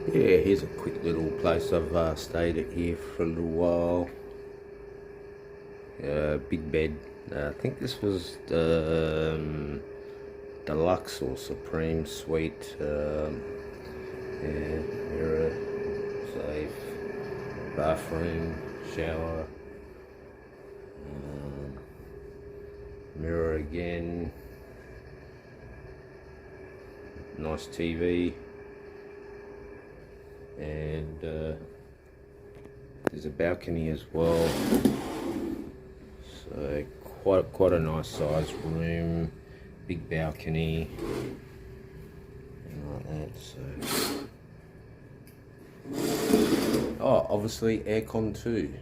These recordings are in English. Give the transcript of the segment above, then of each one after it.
Yeah, here's a quick little place. I've stayed at here for a little while. Big bed. I think this was the deluxe or supreme suite. Yeah, mirror, safe, bathroom, shower, mirror again. Nice TV. And there's a balcony as well, so quite a nice sized room, big balcony and like that. So obviously aircon too.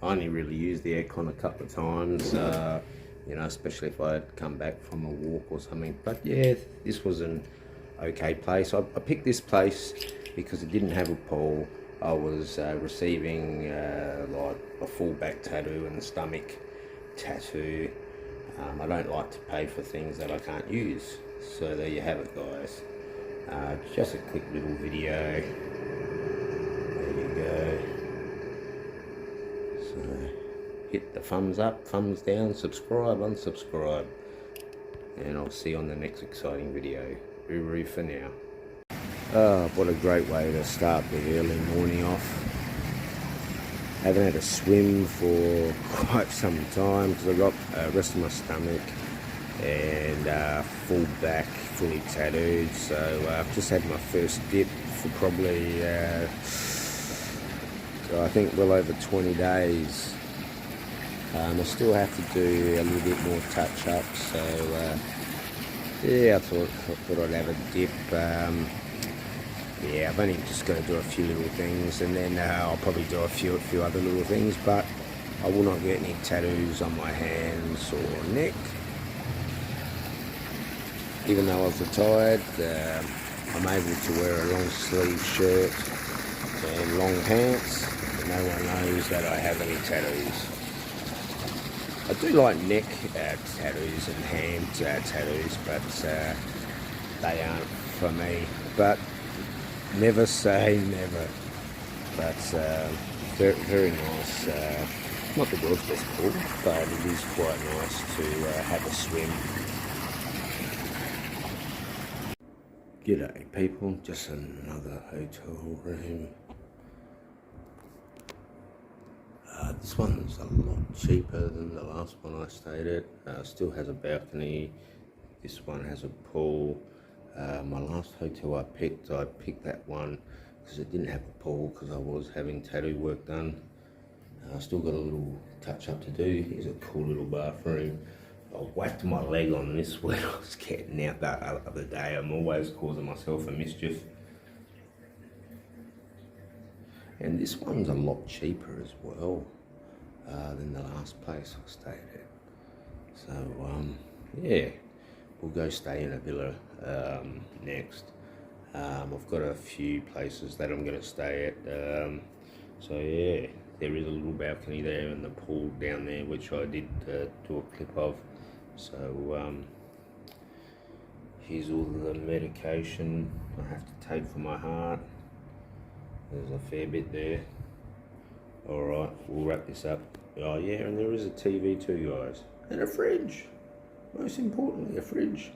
I only really used the aircon a couple of times, you know, especially if I had come back from a walk or something. But yeah, this was an okay place. I picked this place because it didn't have a pool. I was receiving like a full back tattoo and stomach tattoo. I don't like to pay for things that I can't use. So there you have it, guys. Just a quick little video. There you go. So hit the thumbs up, thumbs down, subscribe, unsubscribe. And I'll see you on the next exciting video. Hooroo for now. What a great way to start the early morning off. Haven't had a swim for quite some time because I got rest of my stomach and full back, fully tattooed. So I've just had my first dip for probably, I think, well over 20 days. I still have to do a little bit more touch-up. So yeah, I thought I'd have a dip. Yeah, I've only just got to do a few little things, and then I'll probably do a few other little things, but I will not get any tattoos on my hands or neck. Even though I've retired, I'm able to wear a long sleeve shirt and long pants, and no one knows that I have any tattoos. I do like neck tattoos and hand tattoos, but they aren't for me. But never say never. But very, very nice. Not the world's best pool, but it is quite nice to have a swim. G'day people, just another hotel room. This one's a lot cheaper than the last one I stayed at. Still has a balcony. This one has a pool. My last hotel I picked that one because it didn't have a pool because I was having tattoo work done. I still got a little touch up to do. Here's a cool little bathroom. I whacked my leg on this when I was getting out that other day. I'm always causing myself a mischief. And this one's a lot cheaper as well than the last place I stayed at. So yeah, we'll go stay in a villa next. I've got a few places that I'm going to stay at. So yeah, there is a little balcony there and the pool down there, which I did do a clip of. So here's all the medication I have to take for my heart. There's a fair bit there. Alright, we'll wrap this up. Oh yeah, and there is a TV too, guys. And a fridge. Most importantly, a fridge.